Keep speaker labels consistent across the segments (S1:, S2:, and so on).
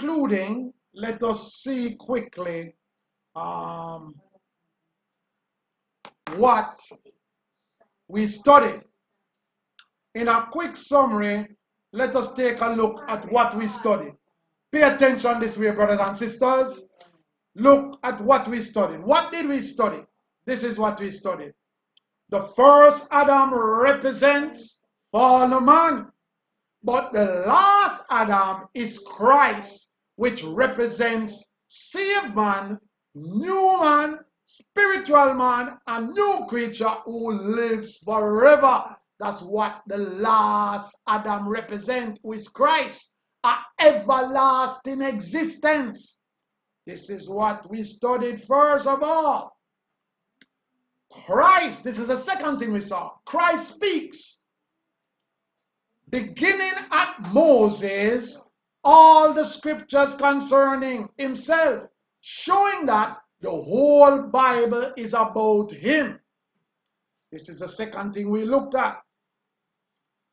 S1: concluding, let us see quickly what we studied. In a quick summary, let us take a look at what we studied. Pay attention this way, brothers and sisters. Look at what we studied. What did we study? This is what we studied. The first Adam represents fallen man. But the last Adam is Christ, which represents saved man, new man, spiritual man, a new creature who lives forever. That's what the last Adam represents, who is Christ, an everlasting existence. This is what we studied first of all. Christ, this is the second thing we saw. Christ speaks. Beginning at Moses, all the scriptures concerning himself, showing that the whole Bible is about him. This is the second thing we looked at.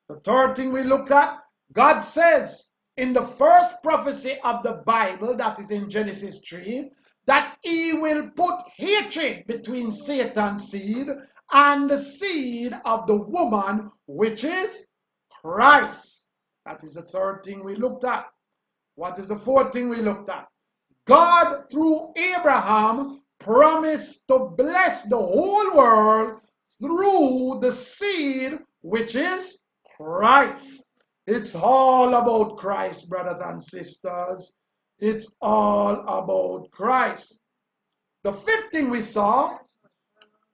S1: The third thing we looked at, God says in the first prophecy of the Bible, that is in Genesis 3, that he will put hatred between Satan's seed and the seed of the woman, which is Christ. That is the third thing we looked at. What is the fourth thing we looked at? God, through Abraham, promised to bless the whole world through the seed, which is Christ. It's all about Christ, brothers and sisters. It's all about Christ. The fifth thing we saw,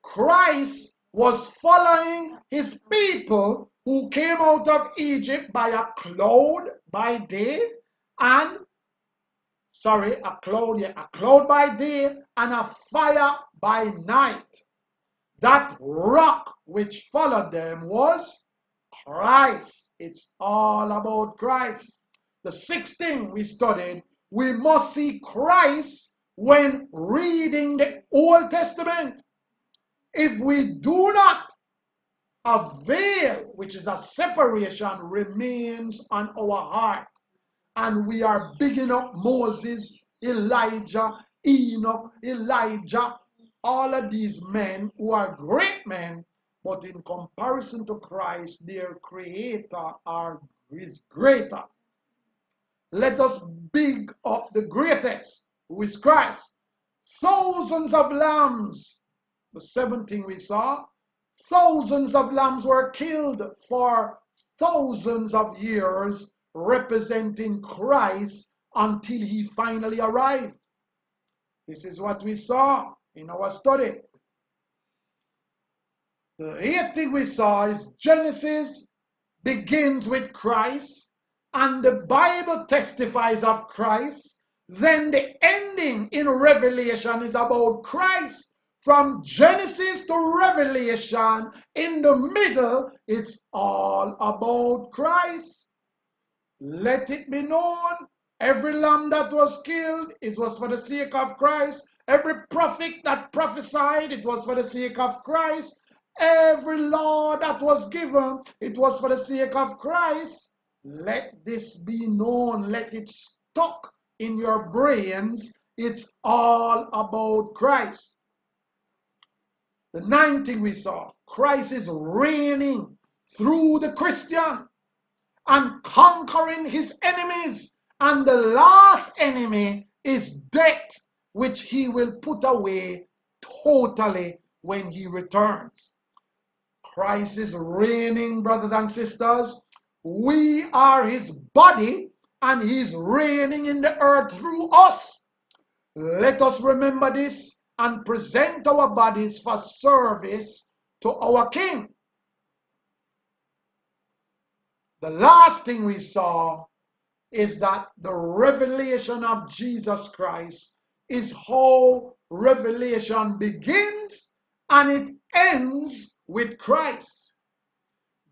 S1: Christ was following his people who came out of Egypt by a cloud by day and, a cloud by day and a fire by night. That rock which followed them was Christ. It's all about Christ. The sixth thing we studied, we must see Christ when reading the Old Testament. If we do not, a veil, which is a separation, remains on our heart. And we are bigging up Moses, Elijah, Enoch, Elijah, all of these men who are great men, but in comparison to Christ, their creator is greater. Let us big up the greatest, who is Christ. Thousands of lambs. The seventh thing we saw, thousands of lambs were killed for thousands of years, representing Christ until he finally arrived. This is what we saw in our study. The eighth thing we saw is Genesis begins with Christ, and the Bible testifies of Christ. Then the ending in Revelation is about Christ. From Genesis to Revelation, in the middle, it's all about Christ. Let it be known, every lamb that was killed, it was for the sake of Christ. Every prophet that prophesied, it was for the sake of Christ. Every law that was given, it was for the sake of Christ. Let this be known. Let it stuck in your brains. It's all about Christ. The ninth thing we saw, Christ is reigning through the Christian and conquering his enemies. And the last enemy is death, which he will put away totally when he returns. Christ is reigning, brothers and sisters. We are his body, and he's reigning in the earth through us. Let us remember this and present our bodies for service to our King. The last thing we saw is that the revelation of Jesus Christ is how revelation begins and it ends with Christ.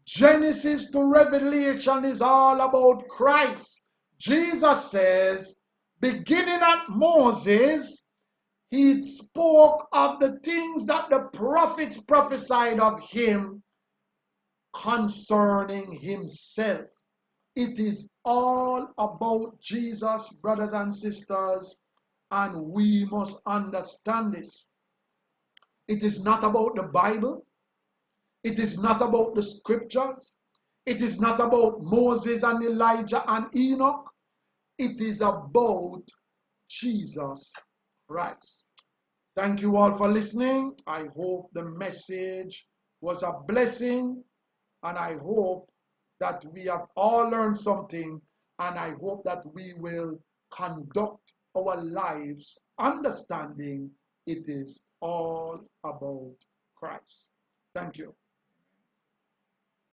S1: Genesis to Revelation is all about Christ. Jesus says, beginning at Moses, he spoke of the things that the prophets prophesied of him concerning himself. It is all about Jesus, brothers and sisters, and we must understand this. It is not about the Bible. It is not about the scriptures. It is not about Moses and Elijah and Enoch. It is about Jesus Christ. Thank you all for listening. I hope the message was a blessing, and I hope that we have all learned something, and I hope that we will conduct our lives understanding it is all about Christ. Thank you.